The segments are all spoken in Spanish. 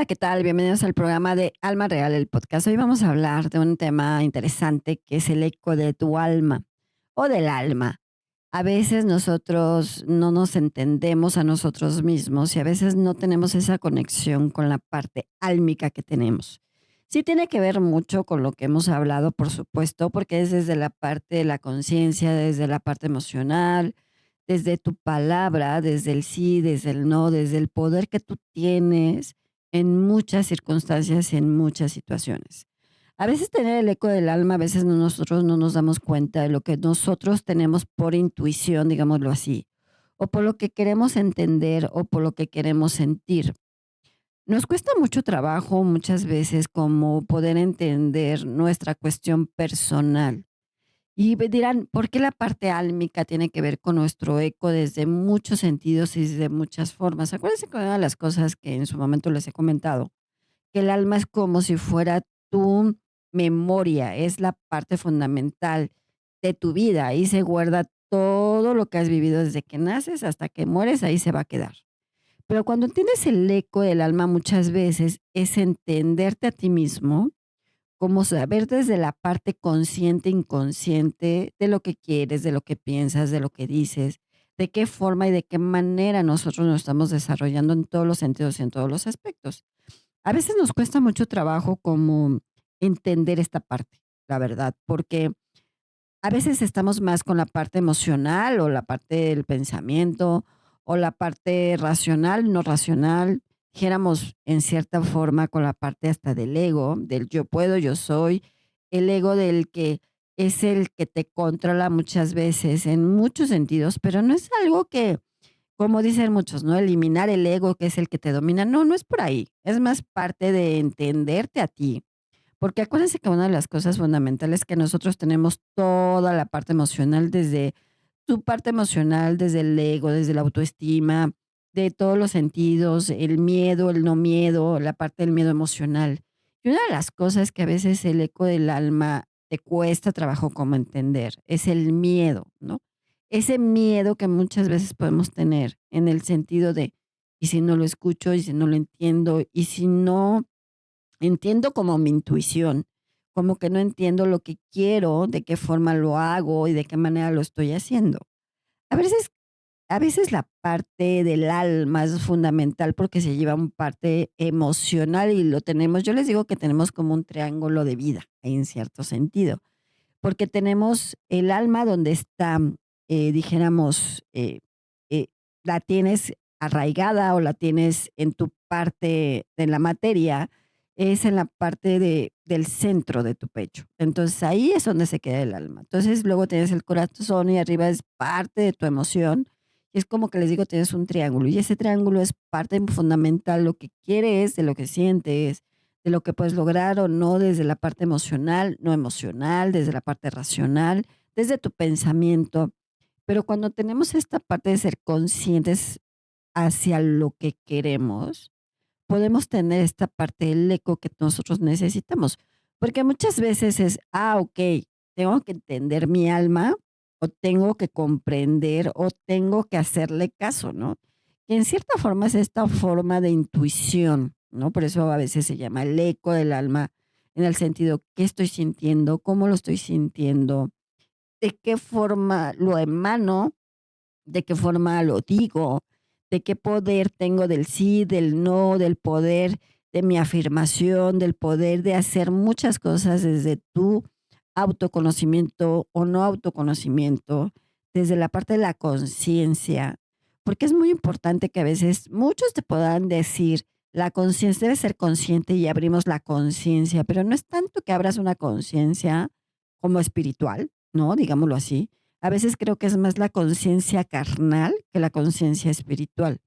Hola, ¿qué tal? Bienvenidos al programa de Alma Real, el podcast. Hoy vamos a hablar de un tema interesante que es el eco de tu alma o del alma. A veces nosotros no nos entendemos a nosotros mismos y a veces no tenemos esa conexión con la parte álmica que tenemos. Sí tiene que ver mucho con lo que hemos hablado, por supuesto, porque es desde la parte de la conciencia, desde la parte emocional, desde tu palabra, desde el sí, desde el no, desde el poder que tú tienes en muchas circunstancias y en muchas situaciones. A veces tener el eco del alma, a veces nosotros no nos damos cuenta de lo que nosotros tenemos por intuición, digámoslo así, o por lo que queremos entender o por lo que queremos sentir. Nos cuesta mucho trabajo muchas veces como poder entender nuestra cuestión personal. Y dirán, ¿por qué la parte álmica tiene que ver con nuestro eco desde muchos sentidos y desde muchas formas? Acuérdense que una de las cosas que en su momento les he comentado, que el alma es como si fuera tu memoria, es la parte fundamental de tu vida. Ahí se guarda todo lo que has vivido desde que naces hasta que mueres, ahí se va a quedar. Pero cuando tienes el eco del alma muchas veces es entenderte a ti mismo, como saber desde la parte consciente, inconsciente de lo que quieres, de lo que piensas, de lo que dices, de qué forma y de qué manera nosotros nos estamos desarrollando en todos los sentidos y en todos los aspectos. A veces nos cuesta mucho trabajo como entender esta parte, la verdad, porque a veces estamos más con la parte emocional o la parte del pensamiento o la parte racional, no racional, dijéramos en cierta forma con la parte hasta del ego, del yo puedo, yo soy, el ego del que es el que te controla muchas veces en muchos sentidos, pero no es algo que, como dicen muchos, ¿no? Eliminar el ego que es el que te domina. No, no es por ahí. Es más parte de entenderte a ti, porque acuérdense que una de las cosas fundamentales es que nosotros tenemos toda la parte emocional, desde tu parte emocional, desde el ego, desde la autoestima, de todos los sentidos, el miedo, el no miedo, la parte del miedo emocional. Y una de las cosas que a veces el eco del alma te cuesta trabajo como entender es el miedo, ¿no? Ese miedo que muchas veces podemos tener en el sentido de, ¿y si no lo escucho? ¿Y si no lo entiendo? ¿Y si no entiendo como mi intuición, como que no entiendo lo que quiero, de qué forma lo hago y de qué manera lo estoy haciendo? A veces a veces la parte del alma es fundamental porque se lleva un parte emocional y lo tenemos, yo les digo que tenemos como un triángulo de vida en cierto sentido, porque tenemos el alma donde está, dijéramos, eh, la tienes arraigada o la tienes en tu parte de la materia, es en la parte del centro de tu pecho. Entonces ahí es donde se queda el alma. Entonces luego tienes el corazón y arriba es parte de tu emoción. Y es como que les digo, tienes un triángulo y ese triángulo es parte fundamental, lo que quieres, de lo que sientes, de lo que puedes lograr o no desde la parte emocional, no emocional, desde la parte racional, desde tu pensamiento. Pero cuando tenemos esta parte de ser conscientes hacia lo que queremos, podemos tener esta parte del eco que nosotros necesitamos. Porque muchas veces es, ok, tengo que entender mi alma o tengo que comprender o tengo que hacerle caso, ¿no? Que en cierta forma es esta forma de intuición, ¿no? Por eso a veces se llama el eco del alma, en el sentido, ¿qué estoy sintiendo? ¿Cómo lo estoy sintiendo? ¿De qué forma lo emano? ¿De qué forma lo digo? ¿De qué poder tengo del sí, del no, del poder de mi afirmación, del poder de hacer muchas cosas desde tu autoconocimiento o no autoconocimiento, desde la parte de la conciencia? Porque es muy importante que a veces muchos te puedan decir, la conciencia debe ser consciente y abrimos la conciencia, pero no es tanto que abras una conciencia como espiritual, ¿no? Digámoslo así. A veces creo que es más la conciencia carnal que la conciencia espiritual.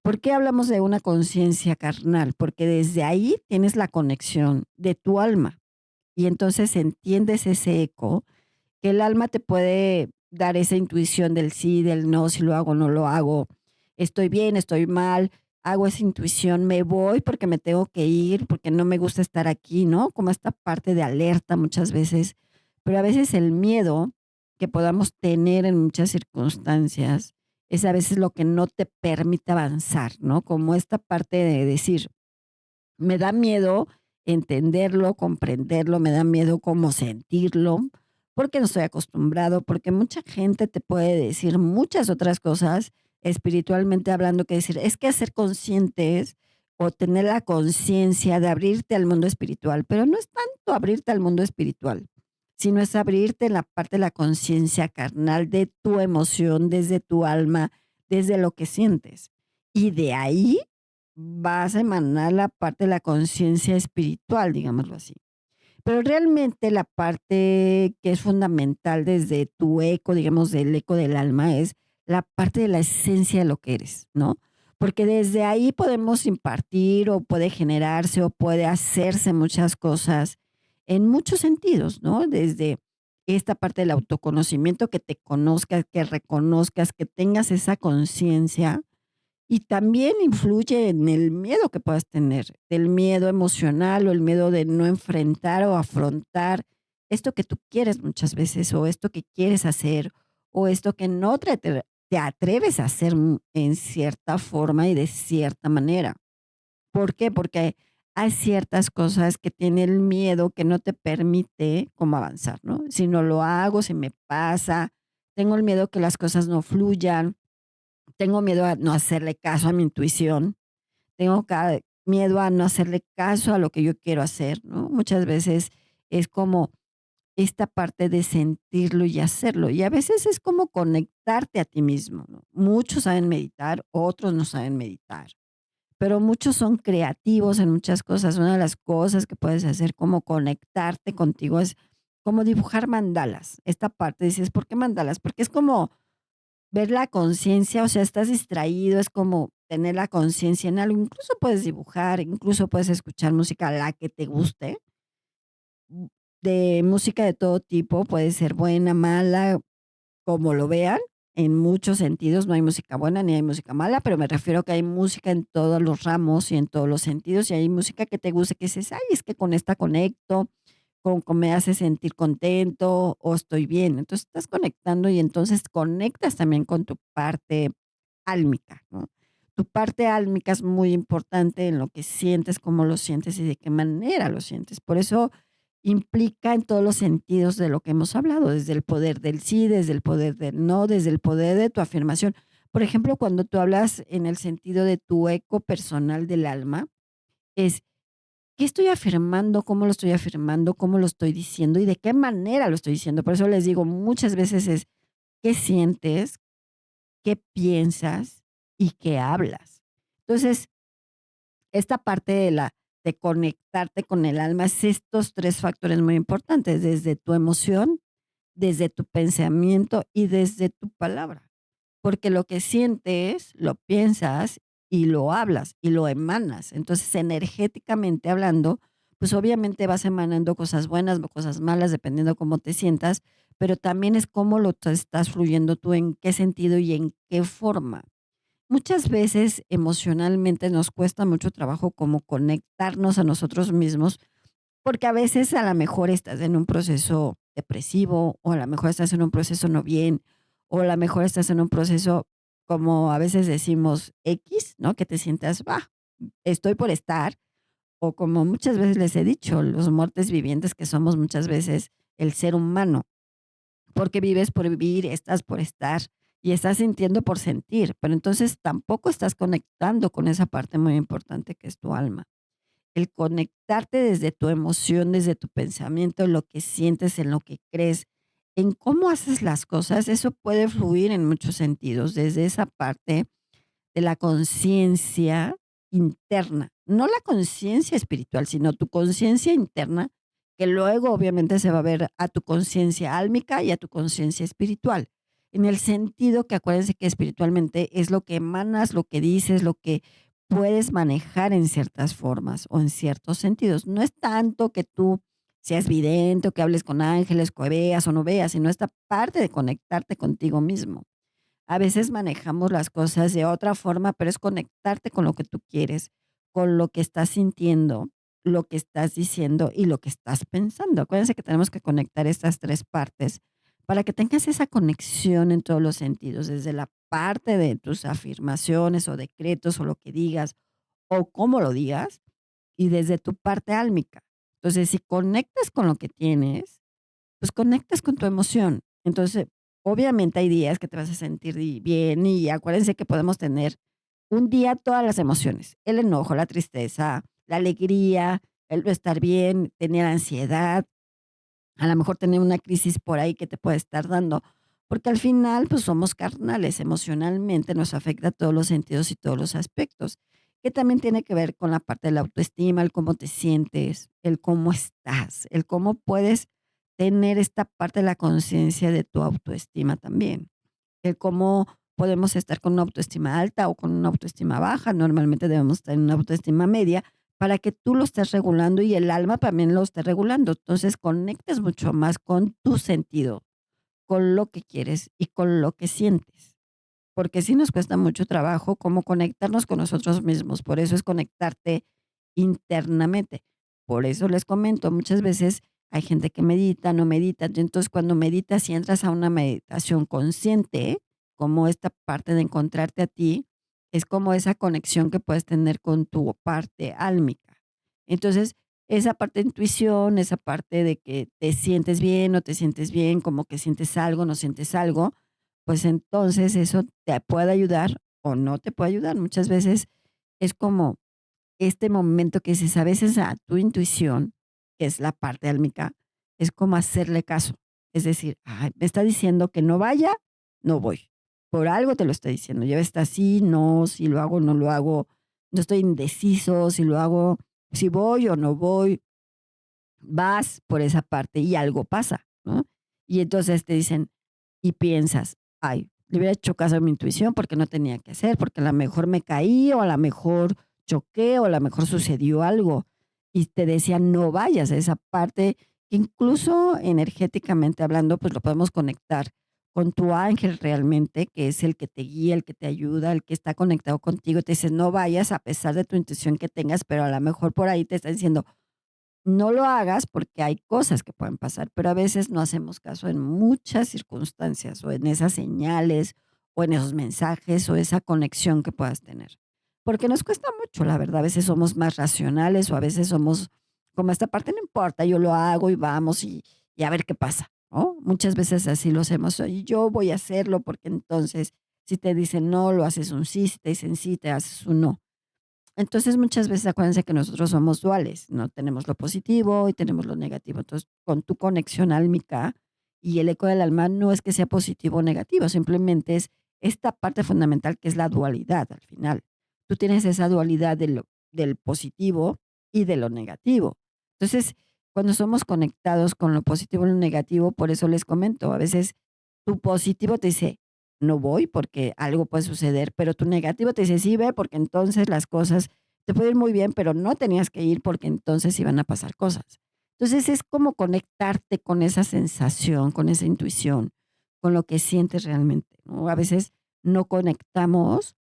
¿Por qué hablamos de una conciencia carnal? Porque desde ahí tienes la conexión de tu alma y entonces entiendes ese eco que el alma te puede dar esa intuición del sí, del no, si lo hago o no lo hago, estoy bien, estoy mal, hago esa intuición, me voy porque me tengo que ir, porque no me gusta estar aquí, ¿no? Como esta parte de alerta muchas veces, pero a veces el miedo que podamos tener en muchas circunstancias es a veces lo que no te permite avanzar, ¿no? Como esta parte de decir, Me da miedo entenderlo, comprenderlo, me da miedo cómo sentirlo, porque no estoy acostumbrado, porque mucha gente te puede decir muchas otras cosas espiritualmente hablando, que decir, es que ser conscientes o tener la conciencia de abrirte al mundo espiritual, pero no es tanto abrirte al mundo espiritual, sino es abrirte en la parte de la conciencia carnal, de tu emoción, desde tu alma, desde lo que sientes. Y de ahí vas a emanar la parte de la conciencia espiritual, digámoslo así. Pero realmente la parte que es fundamental desde tu eco, digamos, del eco del alma, es la parte de la esencia de lo que eres, ¿no? Porque desde ahí podemos impartir o puede generarse o puede hacerse muchas cosas en muchos sentidos, ¿no? Desde esta parte del autoconocimiento, que te conozcas, que reconozcas, que tengas esa conciencia y también influye en el miedo que puedas tener, el miedo emocional o el miedo de no enfrentar o afrontar esto que tú quieres muchas veces o esto que quieres hacer o esto que no te atreves a hacer en cierta forma y de cierta manera. ¿Por qué? Porque hay ciertas cosas que tiene el miedo que no te permite como avanzar, ¿no? Si no lo hago, se me pasa, tengo el miedo que las cosas no fluyan, tengo miedo a no hacerle caso a mi intuición, miedo a no hacerle caso a lo que yo quiero hacer, ¿no? Muchas veces es como esta parte de sentirlo y hacerlo, y a veces es como conectarte a ti mismo, ¿no? Muchos saben meditar, otros no saben meditar, pero muchos son creativos en muchas cosas. Una de las cosas que puedes hacer como conectarte contigo es como dibujar mandalas. Esta parte dices, ¿por qué mandalas? Porque es como ver la conciencia, o sea, estás distraído, es como tener la conciencia en algo, incluso puedes dibujar, incluso puedes escuchar música, la que te guste, mm, de música de todo tipo, puede ser buena, mala, como lo vean, en muchos sentidos, no hay música buena ni hay música mala, pero me refiero a que hay música en todos los ramos y en todos los sentidos, y hay música que te guste, que dices: "Ay, es que con esta conecto, con me hace sentir contento o estoy bien". Entonces, estás conectando y entonces conectas también con tu parte álmica, ¿no? Tu parte álmica es muy importante en lo que sientes, cómo lo sientes y de qué manera lo sientes. Por eso implica en todos los sentidos de lo que hemos hablado, desde el poder del sí, desde el poder del no, desde el poder de tu afirmación. Por ejemplo, cuando tú hablas en el sentido de tu eco personal del alma, es ¿qué estoy afirmando? ¿Cómo lo estoy afirmando? ¿Cómo lo estoy diciendo? ¿Y de qué manera lo estoy diciendo? Por eso les digo, muchas veces es qué sientes, qué piensas y qué hablas. Entonces, esta parte de conectarte con el alma es estos 3 factores muy importantes, desde tu emoción, desde tu pensamiento y desde tu palabra. Porque lo que sientes, lo piensas y lo hablas y lo emanas. Entonces, energéticamente hablando, pues obviamente vas emanando cosas buenas o cosas malas, dependiendo cómo te sientas, pero también es cómo lo estás fluyendo tú, en qué sentido y en qué forma. Muchas veces emocionalmente nos cuesta mucho trabajo como conectarnos a nosotros mismos, porque a veces a la mejor estás en un proceso depresivo, o a la mejor estás en un proceso no bien, o a la mejor estás en un proceso, como a veces decimos, X, ¿no? Que te sientas, estoy por estar, o como muchas veces les he dicho, los muertes vivientes que somos muchas veces el ser humano, porque vives por vivir, estás por estar y estás sintiendo por sentir, pero entonces tampoco estás conectando con esa parte muy importante que es tu alma. El conectarte desde tu emoción, desde tu pensamiento, en lo que sientes, en lo que crees, en cómo haces las cosas, eso puede fluir en muchos sentidos, desde esa parte de la conciencia interna, no la conciencia espiritual, sino tu conciencia interna, que luego obviamente se va a ver a tu conciencia álmica y a tu conciencia espiritual. En el sentido que acuérdense que espiritualmente es lo que emanas, lo que dices, lo que puedes manejar en ciertas formas o en ciertos sentidos. No es tanto que tú seas vidente o que hables con ángeles, que veas o no veas, sino esta parte de conectarte contigo mismo. A veces manejamos las cosas de otra forma, pero es conectarte con lo que tú quieres, con lo que estás sintiendo, lo que estás diciendo y lo que estás pensando. Acuérdense que tenemos que conectar estas 3 partes para que tengas esa conexión en todos los sentidos, desde la parte de tus afirmaciones o decretos o lo que digas o cómo lo digas, y desde tu parte álmica. Entonces, si conectas con lo que tienes, pues conectas con tu emoción. Entonces, obviamente hay días que te vas a sentir bien y acuérdense que podemos tener un día todas las emociones, el enojo, la tristeza, la alegría, el no estar bien, tener ansiedad, a lo mejor tener una crisis por ahí que te puede estar dando, porque al final, pues somos carnales, emocionalmente nos afecta a todos los sentidos y todos los aspectos, que también tiene que ver con la parte de la autoestima, el cómo te sientes, el cómo estás, el cómo puedes tener esta parte de la conciencia de tu autoestima también, el cómo podemos estar con una autoestima alta o con una autoestima baja. Normalmente debemos tener una autoestima media para que tú lo estés regulando y el alma también lo esté regulando. Entonces conectes mucho más con tu sentido, con lo que quieres y con lo que sientes. Porque sí nos cuesta mucho trabajo como conectarnos con nosotros mismos. Por eso es conectarte internamente. Por eso les comento, muchas veces hay gente que medita, no medita. Y entonces cuando meditas y entras a una meditación consciente, como esta parte de encontrarte a ti, es como esa conexión que puedes tener con tu parte álmica. Entonces, esa parte de intuición, esa parte de que te sientes bien, no te sientes bien, como que sientes algo, no sientes algo, pues entonces eso te puede ayudar o no te puede ayudar. Muchas veces es como este momento que dices, a veces a tu intuición, que es la parte álmica, es como hacerle caso. Es decir, "Ay, me está diciendo que no vaya, no voy. Por algo te lo está diciendo. Ya está así, no, si lo hago, no lo hago, no estoy indeciso, si lo hago, si voy o no voy, vas por esa parte y algo pasa, ¿no? Y entonces te dicen, y piensas, ay, le hubiera hecho caso a mi intuición porque no tenía que hacer, porque a lo mejor me caí o a lo mejor choqué o a lo mejor sucedió algo. Y te decían, no vayas a esa parte que incluso energéticamente hablando, pues lo podemos conectar con tu ángel realmente, que es el que te guía, el que te ayuda, el que está conectado contigo. Te dice, no vayas a pesar de tu intuición que tengas, pero a lo mejor por ahí te está diciendo, no lo hagas porque hay cosas que pueden pasar, pero a veces no hacemos caso en muchas circunstancias o en esas señales o en esos mensajes o esa conexión que puedas tener. Porque nos cuesta mucho, la verdad. A veces somos más racionales o a veces somos como esta parte, no importa, yo lo hago y vamos y a ver qué pasa, ¿no? Muchas veces así lo hacemos. Y yo voy a hacerlo porque entonces si te dicen no, lo haces un sí, si te dicen sí, te haces un no. Entonces, muchas veces acuérdense que nosotros somos duales, ¿no? Tenemos lo positivo y tenemos lo negativo. Entonces, con tu conexión álmica y el eco del alma no es que sea positivo o negativo, simplemente es esta parte fundamental que es la dualidad al final. Tú tienes esa dualidad del positivo y de lo negativo. Entonces, cuando somos conectados con lo positivo y lo negativo, por eso les comento, a veces tu positivo te dice, no voy porque algo puede suceder, pero tu negativo te dice, sí, ve, porque entonces las cosas te puede ir muy bien, pero no tenías que ir porque entonces iban a pasar cosas. Entonces es como conectarte con esa sensación, con esa intuición, con lo que sientes realmente, ¿no? A veces no conectamos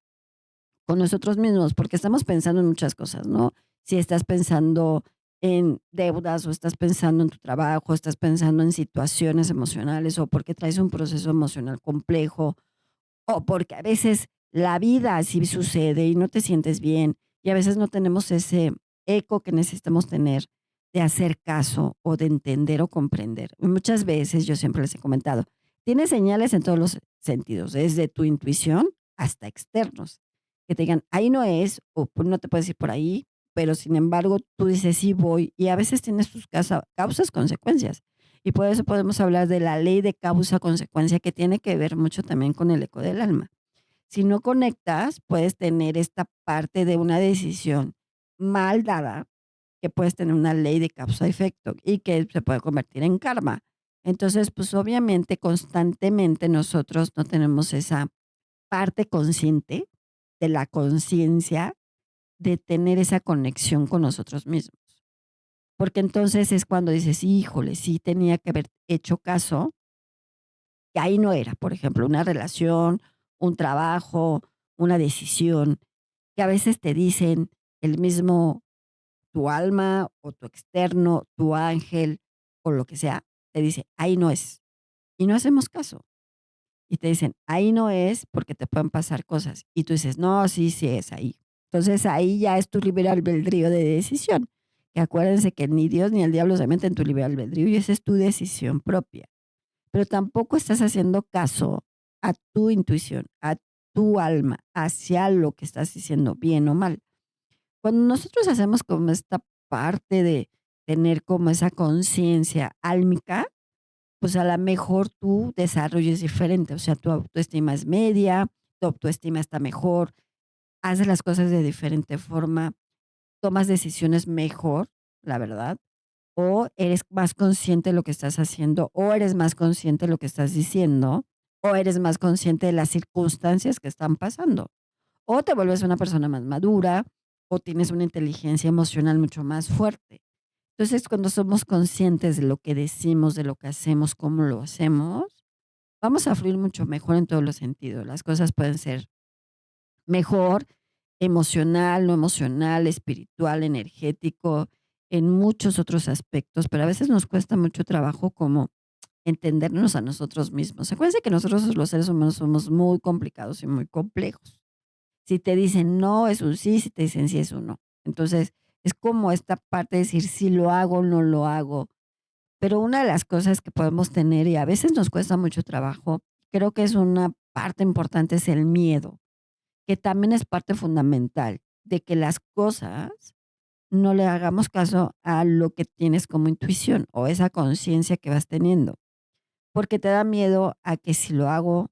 con nosotros mismos porque estamos pensando en muchas cosas, ¿no? Si estás pensando en deudas o estás pensando en tu trabajo, estás pensando en situaciones emocionales o porque traes un proceso emocional complejo o porque a veces la vida así sucede y no te sientes bien, y a veces no tenemos ese eco que necesitamos tener de hacer caso o de entender o comprender. Y muchas veces, yo siempre les he comentado, tienes señales en todos los sentidos, desde tu intuición hasta externos, que te digan, ahí no es, o pues, no te puedes ir por ahí, pero sin embargo tú dices, sí voy, y a veces tienes tus causas, consecuencias. Y por eso podemos hablar de la ley de causa-consecuencia, que tiene que ver mucho también con el eco del alma. Si no conectas, puedes tener esta parte de una decisión mal dada, que puedes tener una ley de causa-efecto y que se puede convertir en karma. Entonces, pues obviamente, constantemente nosotros no tenemos esa parte consciente de la conciencia de tener esa conexión con nosotros mismos. Porque entonces es cuando dices, híjole, sí tenía que haber hecho caso, que ahí no era, por ejemplo, una relación, un trabajo, una decisión, que a veces te dicen el mismo tu alma o tu externo, tu ángel o lo que sea, te dice, ahí no es. Y no hacemos caso. Y te dicen, ahí no es porque te pueden pasar cosas. Y tú dices, no, sí, sí es ahí. Entonces ahí ya es tu libre albedrío de decisión. Que acuérdense que ni Dios ni el diablo se meten en tu libre albedrío y esa es tu decisión propia. Pero tampoco estás haciendo caso a tu intuición, a tu alma, hacia lo que estás diciendo, bien o mal. Cuando nosotros hacemos como esta parte de tener como esa conciencia álmica, pues a la mejor tu desarrollo es diferente, o sea, tu autoestima es media, tu autoestima está mejor, haces las cosas de diferente forma, tomas decisiones mejor, la verdad, o eres más consciente de lo que estás haciendo, o eres más consciente de lo que estás diciendo, o eres más consciente de las circunstancias que están pasando, o te vuelves una persona más madura, o tienes una inteligencia emocional mucho más fuerte. Entonces, cuando somos conscientes de lo que decimos, de lo que hacemos, cómo lo hacemos, vamos a fluir mucho mejor en todos los sentidos. Las cosas pueden ser mejor, emocional, no emocional, espiritual, energético, en muchos otros aspectos, pero a veces nos cuesta mucho trabajo como entendernos a nosotros mismos. Acuérdense que nosotros los seres humanos somos muy complicados y muy complejos. Si te dicen no, es un sí, si te dicen sí, es un no. Entonces, es como esta parte de decir si lo hago o no lo hago. Pero una de las cosas que podemos tener y a veces nos cuesta mucho trabajo, creo que es una parte importante, es el miedo, que también es parte fundamental de que las cosas no le hagamos caso a lo que tienes como intuición o esa conciencia que vas teniendo, porque te da miedo a que si lo hago,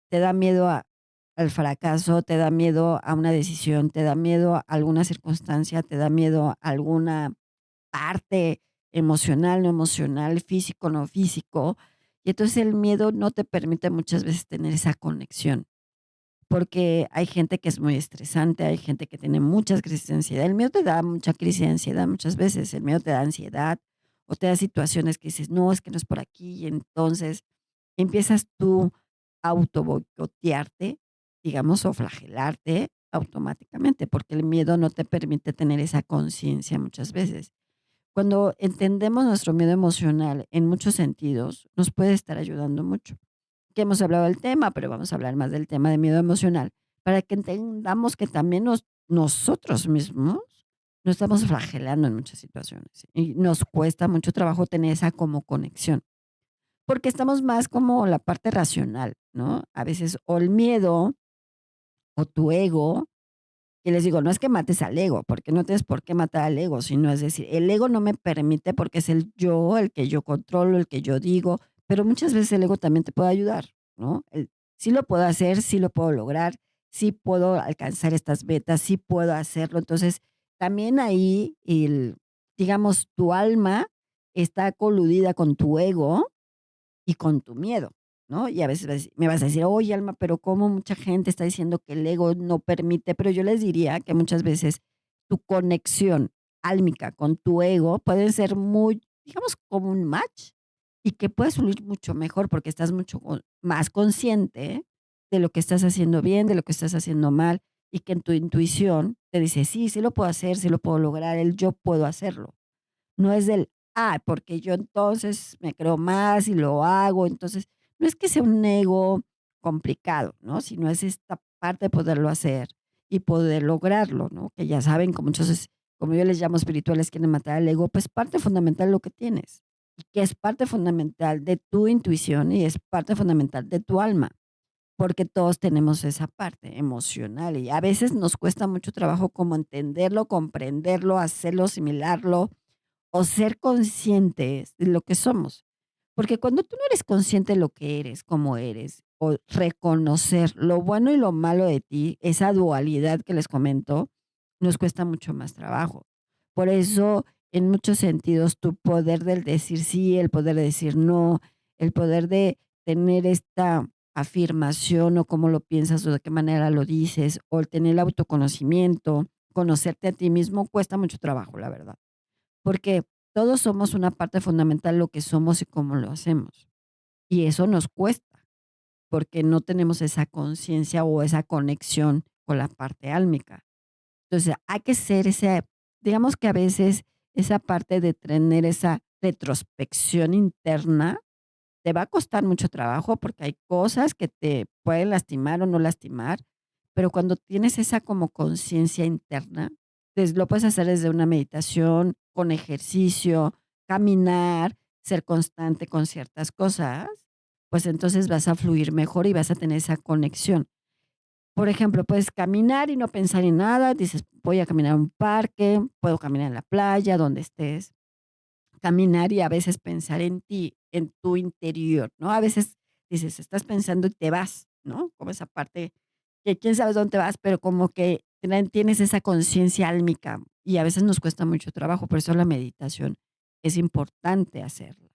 te da miedo al fracaso, te da miedo a una decisión, te da miedo a alguna circunstancia, te da miedo a alguna parte emocional, no emocional, físico, no físico. Y entonces el miedo no te permite muchas veces tener esa conexión, porque hay gente que es muy estresante, hay gente que tiene muchas crisis de ansiedad. El miedo te da mucha crisis de ansiedad muchas veces, el miedo te da ansiedad o te da situaciones que dices, no, es que no es por aquí. Y entonces empiezas tú a auto boicotearte, digamos, o flagelarte automáticamente, porque el miedo no te permite tener esa conciencia muchas veces. Cuando entendemos nuestro miedo emocional en muchos sentidos, nos puede estar ayudando mucho. Que hemos hablado del tema, pero vamos a hablar más del tema de miedo emocional, para que entendamos que también nosotros mismos nos estamos flagelando en muchas situaciones y nos cuesta mucho trabajo tener esa como conexión, porque estamos más como la parte racional, ¿no? A veces o el miedo o tu ego. Y les digo, no es que mates al ego, porque no tienes por qué matar al ego, sino es decir, el ego no me permite porque es el que yo controlo, el que yo digo, pero muchas veces el ego también te puede ayudar, ¿no? Sí lo puedo hacer, sí lo puedo lograr, sí puedo alcanzar estas metas, sí puedo hacerlo. Entonces, también ahí, digamos, tu alma está coludida con tu ego y con tu miedo, ¿no? Y a veces me vas a decir: "Oye, Alma, pero cómo mucha gente está diciendo que el ego no permite", pero yo les diría que muchas veces tu conexión álmica con tu ego puede ser muy, digamos, como un match y que puedes fluir mucho mejor porque estás mucho más consciente de lo que estás haciendo bien, de lo que estás haciendo mal y que en tu intuición te dice: "Sí, sí lo puedo hacer, sí lo puedo lograr, el yo puedo hacerlo". No es del, porque yo entonces me creo más y lo hago. Entonces, no es que sea un ego complicado, ¿no? Sino es esta parte de poderlo hacer y poder lograrlo, ¿no? Que ya saben, como muchos, como yo les llamo espirituales, quieren matar al ego, pues parte fundamental de lo que tienes, y que es parte fundamental de tu intuición y es parte fundamental de tu alma, porque todos tenemos esa parte emocional y a veces nos cuesta mucho trabajo como entenderlo, comprenderlo, hacerlo, asimilarlo o ser conscientes de lo que somos. Porque cuando tú no eres consciente de lo que eres, cómo eres, o reconocer lo bueno y lo malo de ti, esa dualidad que les comento, nos cuesta mucho más trabajo. Por eso, en muchos sentidos, tu poder del decir sí, el poder de decir no, el poder de tener esta afirmación o cómo lo piensas o de qué manera lo dices, o el tener el autoconocimiento, conocerte a ti mismo, cuesta mucho trabajo, la verdad. Porque todos somos una parte fundamental lo que somos y cómo lo hacemos. Y eso nos cuesta, porque no tenemos esa conciencia o esa conexión con la parte álmica. Entonces, hay que ser ese, digamos que a veces esa parte de tener esa retrospección interna te va a costar mucho trabajo porque hay cosas que te pueden lastimar o no lastimar, pero cuando tienes esa como conciencia interna, lo puedes hacer desde una meditación, con ejercicio, caminar, ser constante con ciertas cosas, pues entonces vas a fluir mejor y vas a tener esa conexión. Por ejemplo, puedes caminar y no pensar en nada, dices, voy a caminar a un parque, puedo caminar en la playa, donde estés, caminar y a veces pensar en ti, en tu interior, ¿no? A veces dices, estás pensando y te vas, ¿no? Como esa parte que quién sabe dónde te vas, pero como que tienes esa conciencia álmica y a veces nos cuesta mucho trabajo, por eso la meditación es importante hacerla.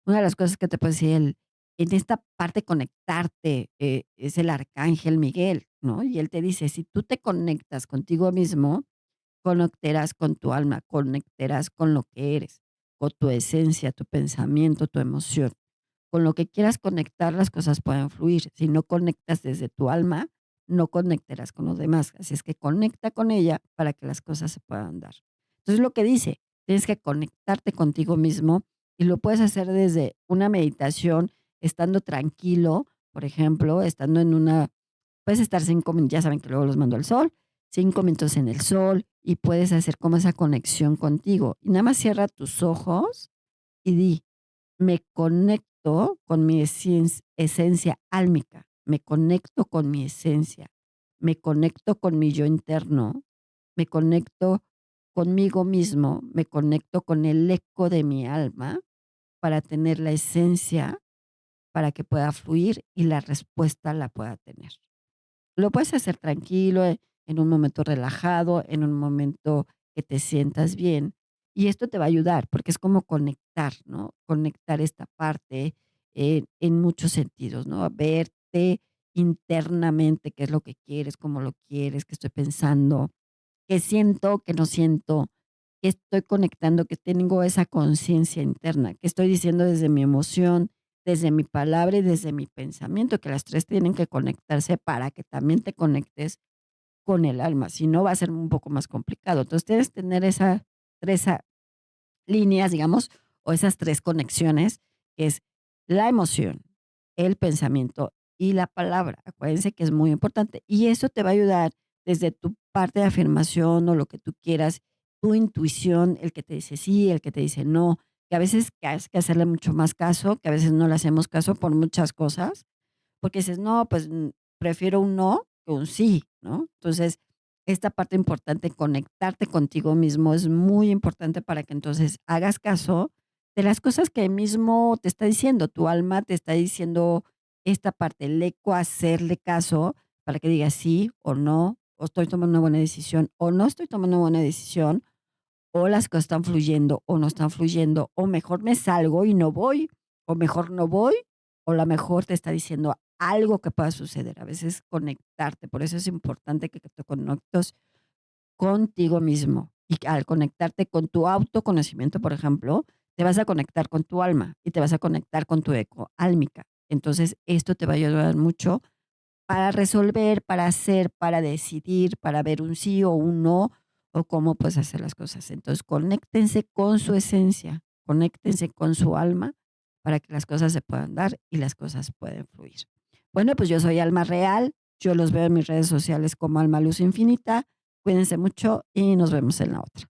Una de las cosas que te puedo decir, en esta parte conectarte, es el arcángel Miguel, ¿no? Y él te dice, si tú te conectas contigo mismo, conectarás con tu alma, conectarás con lo que eres, con tu esencia, tu pensamiento, tu emoción. Con lo que quieras conectar, las cosas pueden fluir. Si no conectas desde tu alma, no conectarás con los demás. Así es que conecta con ella para que las cosas se puedan dar. Entonces, lo que dice, tienes que conectarte contigo mismo y lo puedes hacer desde una meditación, estando tranquilo, por ejemplo, estando en una, puedes estar 5 minutos, ya saben que luego los mando al sol, 5 minutos en el sol y puedes hacer como esa conexión contigo. Y nada más cierra tus ojos y di, me conecto con mi esencia álmica, me conecto con mi esencia, me conecto con mi yo interno, me conecto conmigo mismo, me conecto con el eco de mi alma para tener la esencia para que pueda fluir y la respuesta la pueda tener. Lo puedes hacer tranquilo, en un momento relajado, en un momento que te sientas bien. Y esto te va a ayudar, porque es como conectar, ¿no? Conectar esta parte en muchos sentidos, ¿no? Verte internamente, qué es lo que quieres, cómo lo quieres, qué estoy pensando, qué siento, qué no siento, qué estoy conectando, que tengo esa conciencia interna, que estoy diciendo desde mi emoción, desde mi palabra y desde mi pensamiento, que las tres tienen que conectarse para que también te conectes con el alma, si no va a ser un poco más complicado. Entonces, tienes que tener esas 3 líneas, digamos, o esas 3 conexiones, que es la emoción, el pensamiento y la palabra. Acuérdense que es muy importante, y eso te va a ayudar desde tu parte de afirmación o lo que tú quieras, tu intuición, el que te dice sí, el que te dice no, que a veces que hay que hacerle mucho más caso, que a veces no le hacemos caso por muchas cosas, porque dices: "No, pues, prefiero un no que un sí", ¿no? Entonces, esta parte importante, conectarte contigo mismo, es muy importante para que entonces hagas caso de las cosas que mismo te está diciendo, tu alma te está diciendo esta parte, el eco, hacerle caso para que digas sí o no, o estoy tomando una buena decisión, o no estoy tomando una buena decisión, o las cosas están fluyendo o no están fluyendo, o mejor me salgo y no voy, o mejor no voy, o la mejor te está diciendo algo que pueda suceder. A veces conectarte, por eso es importante que te conectes contigo mismo. Y que al conectarte con tu autoconocimiento, por ejemplo, te vas a conectar con tu alma y te vas a conectar con tu eco álmica. Entonces, esto te va a ayudar mucho para resolver, para hacer, para decidir, para ver un sí o un no, o cómo puedes hacer las cosas. Entonces, conéctense con su esencia, conéctense con su alma para que las cosas se puedan dar y las cosas pueden fluir. Bueno, pues yo soy Alma Real, yo los veo en mis redes sociales como Alma Luz Infinita. Cuídense mucho y nos vemos en la otra.